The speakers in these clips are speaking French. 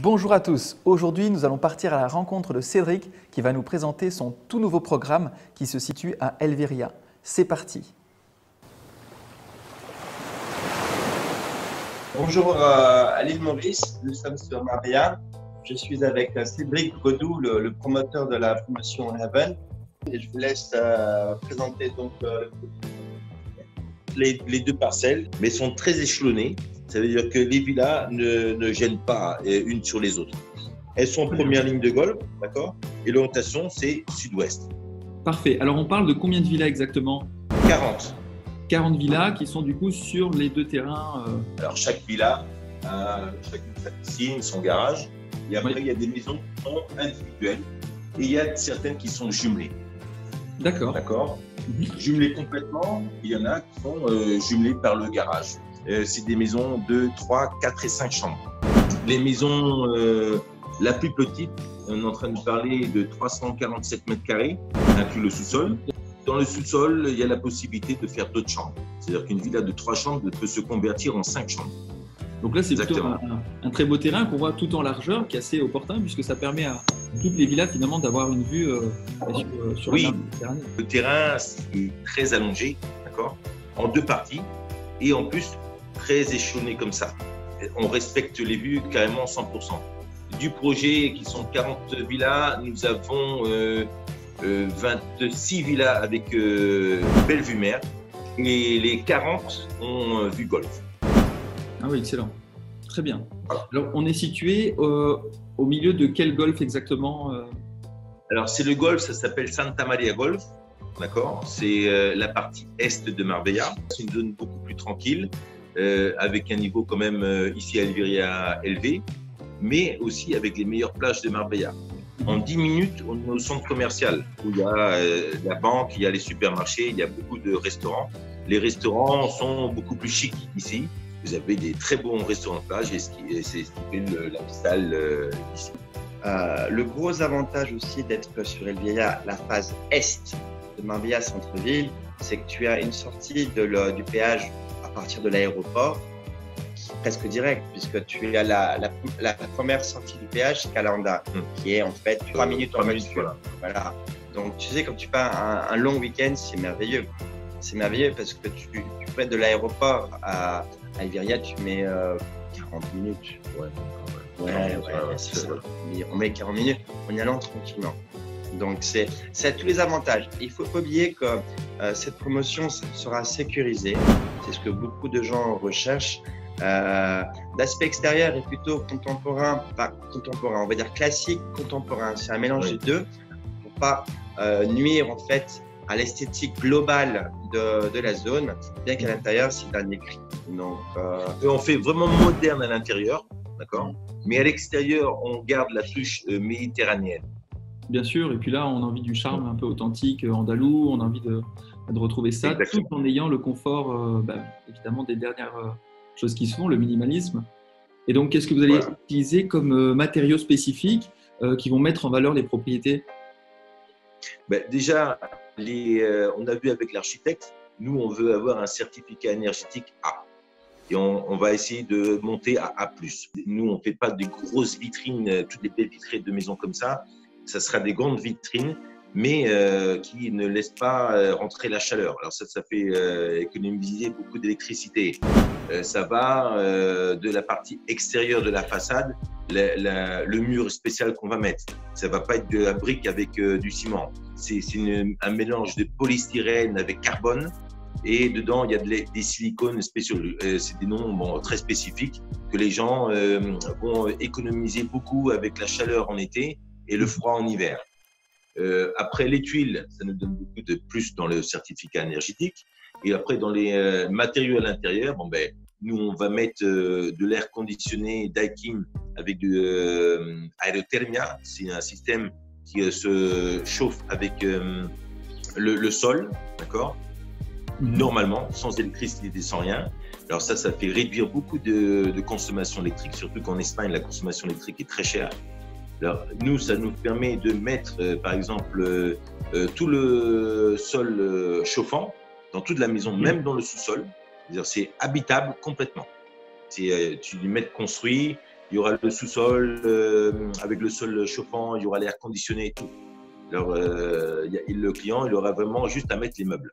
Bonjour à tous, aujourd'hui nous allons partir à la rencontre de Cédric qui va nous présenter son tout nouveau programme qui se situe à Elviria. C'est parti. Bonjour à l'île Maurice, nous sommes sur Marbella. Je suis avec Cédric Bredou, le promoteur de la promotion Heaven. Et je vous laisse présenter donc les deux parcelles, mais sont très échelonnées. Ça veut dire que les villas ne gênent pas une sur les autres. Elles sont en première ligne de golf, d'accord? Et l'orientation, c'est sud-ouest. Parfait. Alors, on parle de combien de villas exactement? 40. 40 villas qui sont du coup sur les deux terrains. Alors, chaque villa a chacune sa piscine, son garage. Et après, il y a des maisons qui sont individuelles. Et il y a certaines qui sont jumelées. D'accord. D'accord. Jumelées complètement, il y en a qui sont jumelées par le garage. C'est des maisons de 3, 4 et 5 chambres. Les maisons la plus petite, on est en train de parler de 347 mètres carrés, inclus le sous-sol. Dans le sous-sol, il y a la possibilité de faire d'autres chambres. C'est-à-dire qu'une villa de 3 chambres peut se convertir en 5 chambres. Donc là, c'est plutôt un très beau terrain qu'on voit tout en largeur, qui est assez opportun, puisque ça permet à toutes les villas finalement d'avoir une vue sur la mer Méditerranée. Le terrain est très allongé, d'accord, en deux parties, et en plus très échelonné comme ça. On respecte les vues carrément 100%. Du projet qui sont 40 villas, nous avons 26 villas avec belle vue mer, et les 40 ont vue golf. Ah oui, excellent. Très bien. Alors, on est situé au milieu de quel golfe exactement? Alors, c'est le golfe, ça s'appelle Santa Maria Golf. D'accord. C'est la partie est de Marbella. C'est une zone beaucoup plus tranquille, avec un niveau quand même ici à Elviria élevé, mais aussi avec les meilleures plages de Marbella. En 10 minutes, on est au centre commercial où il y a la banque, il y a les supermarchés, il y a beaucoup de restaurants. Les restaurants sont beaucoup plus chics ici. Vous avez des très bons restaurants de plage et c'est ce qui fait la salle ici. le gros avantage aussi d'être sur Elviria, la phase est de Marbella centre-ville, c'est que tu as une sortie du péage à partir de l'aéroport qui est presque direct, puisque tu as la première sortie du péage, c'est Calanda, qui est en fait 3 minutes en voiture. Voilà. Donc tu sais, quand tu pars un long week-end, c'est merveilleux. C'est merveilleux parce que tu peux être de l'aéroport à Elviria, tu mets 40 minutes. On met 40 minutes en y allant tranquillement. Donc, c'est tous les avantages. Il ne faut pas oublier que cette promotion sera sécurisée. C'est ce que beaucoup de gens recherchent. L'aspect extérieur est plutôt contemporain, on va dire classique, contemporain. C'est un mélange des deux pour ne pas nuire en fait à l'esthétique globale de la zone, bien qu'à l'intérieur, c'est dernier cri. Donc, on fait vraiment moderne à l'intérieur, d'accord, mais à l'extérieur, on garde la touche méditerranéenne. Bien sûr, et puis là, on a envie du charme un peu authentique, andalou, on a envie de retrouver ça. Exactement. Tout en ayant le confort, évidemment, des dernières choses qui se font, le minimalisme. Et donc, qu'est-ce que vous allez utiliser comme matériaux spécifiques qui vont mettre en valeur les propriétés? Déjà, on a vu avec l'architecte, nous, on veut avoir un certificat énergétique A. Et on va essayer de monter à A+. Nous, on ne fait pas des grosses vitrines, toutes les belles vitrines de maisons comme ça. Ça sera des grandes vitrines, mais qui ne laissent pas rentrer la chaleur. Alors ça fait économiser beaucoup d'électricité. Ça va de la partie extérieure de la façade, le mur spécial qu'on va mettre. Ça ne va pas être de la brique avec du ciment. C'est un mélange de polystyrène avec carbone. Et dedans, il y a des silicones spéciaux. C'est des noms très spécifiques que les gens vont économiser beaucoup avec la chaleur en été et le froid en hiver. Après, les tuiles, ça nous donne beaucoup de plus dans le certificat énergétique. Et après, dans les matériaux à l'intérieur, nous, on va mettre de l'air conditionné Daikin avec de aérothermia. C'est un système qui se chauffe avec le sol, d'accord, normalement, sans électricité, sans rien. Alors ça fait réduire beaucoup de consommation électrique, surtout qu'en Espagne, la consommation électrique est très chère. Alors, nous, ça nous permet de mettre, par exemple, tout le sol chauffant dans toute la maison, même dans le sous-sol. C'est habitable complètement. Tu les mets construits, il y aura le sous-sol avec le sol chauffant, il y aura l'air conditionné et tout. Alors, le client, il aura vraiment juste à mettre les meubles.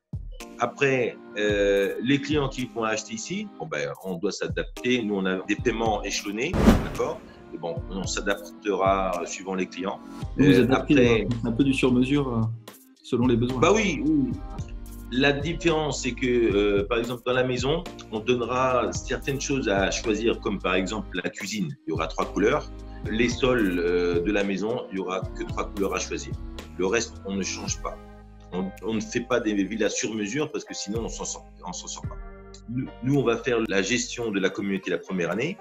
Après, les clients qui vont acheter ici, bon, ben, on doit s'adapter. Nous, on a des paiements échelonnés, d'accord? Et bon, on s'adaptera suivant les clients. Vous adaptez un peu du sur-mesure selon les besoins. Bah oui, oui. La différence, c'est que, par exemple, dans la maison, on donnera certaines choses à choisir, comme par exemple la cuisine. Il y aura 3 couleurs. Les sols de la maison, il n'y aura que 3 couleurs à choisir. Le reste, on ne change pas. On ne fait pas des villas sur mesure parce que sinon, on s'en sort pas. Nous, on va faire la gestion de la communauté la première année,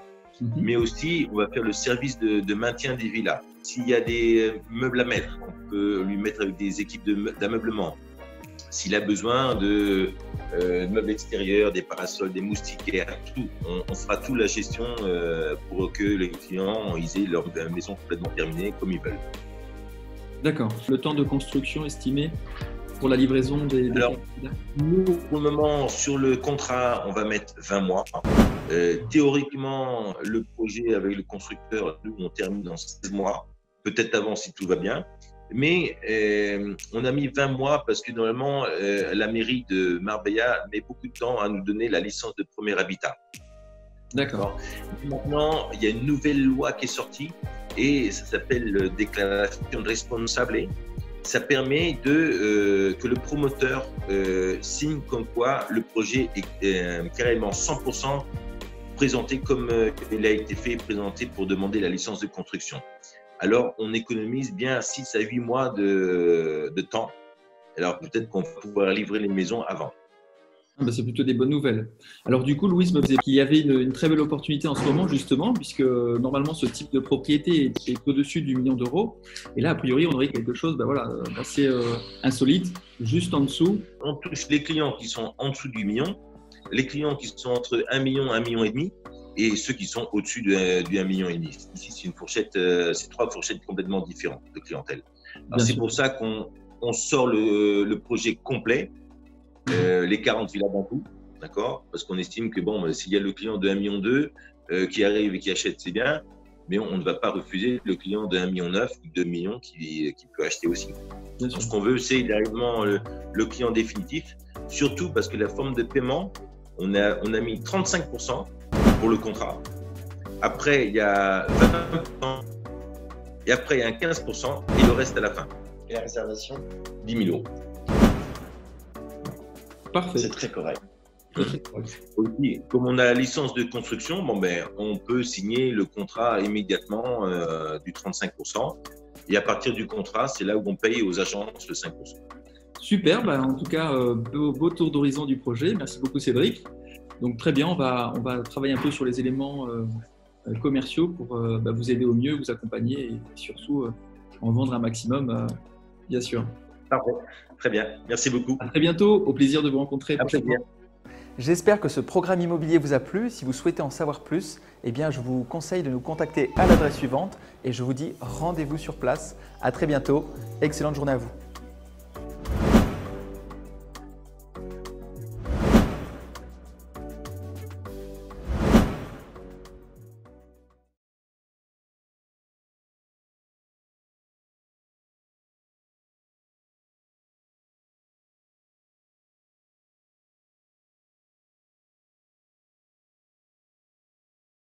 mais aussi, on va faire le service de maintien des villas. S'il y a des meubles à mettre, on peut lui mettre avec des équipes d'ameublement. S'il a besoin de meubles extérieurs, des parasols, des moustiquaires, tout, on fera toute la gestion pour que les clients aient leur maison complètement terminée comme ils veulent. D'accord. Le temps de construction estimé pour la livraison des Alors, nous, pour le moment, sur le contrat, on va mettre 20 mois. Théoriquement, le projet avec le constructeur, nous, on termine dans 16 mois, peut-être avant si tout va bien. Mais on a mis 20 mois parce que normalement, la mairie de Marbella met beaucoup de temps à nous donner la licence de premier habitat. D'accord. Maintenant, il y a une nouvelle loi qui est sortie et ça s'appelle déclaration de responsable. Ça permet que le promoteur signe comme quoi le projet est carrément 100% présenté comme il a été fait présenté pour demander la licence de construction. Alors, on économise bien 6 à 8 mois de temps. Alors, peut-être qu'on va pouvoir livrer les maisons avant. Ah ben c'est plutôt des bonnes nouvelles. Alors, du coup, Louise me disait qu'il y avait une très belle opportunité en ce moment, justement, puisque normalement, ce type de propriété est au-dessus du million d'euros. Et là, a priori, on aurait quelque chose d'assez insolite, juste en dessous. On touche les clients qui sont en dessous du million, les clients qui sont entre 1 million, 1,5 million, et ceux qui sont au-dessus du 1,5 million. Ici, c'est une fourchette, c'est 3 fourchettes complètement différentes de clientèle. C'est pour ça qu'on sort le projet complet, les 40 villas d'un coup, d'accord? Parce qu'on estime que bon, s'il y a le client de 1,2 million qui arrive et qui achète, c'est bien, mais on ne va pas refuser le client de 1,9 million ou 2 millions qui peut acheter aussi. Donc, ce qu'on veut, c'est également le client définitif, surtout parce que la forme de paiement, on a mis 35% pour le contrat. Après, il y a 20%. Et après, il y a un 15% et le reste à la fin. Et la réservation? 10 000 euros. Parfait. C'est très correct. Aussi, comme on a la licence de construction, bon, ben, on peut signer le contrat immédiatement du 35%. Et à partir du contrat, c'est là où on paye aux agences le 5%. Super. En tout cas, beau tour d'horizon du projet. Merci beaucoup, Cédric. Donc très bien, on va travailler un peu sur les éléments commerciaux pour vous aider au mieux, vous accompagner et surtout en vendre un maximum, bien sûr. Parfait, très bien, merci beaucoup. À très bientôt, au plaisir de vous rencontrer prochainement. J'espère que ce programme immobilier vous a plu. Si vous souhaitez en savoir plus, eh bien, je vous conseille de nous contacter à l'adresse suivante et je vous dis rendez-vous sur place. À très bientôt, excellente journée à vous.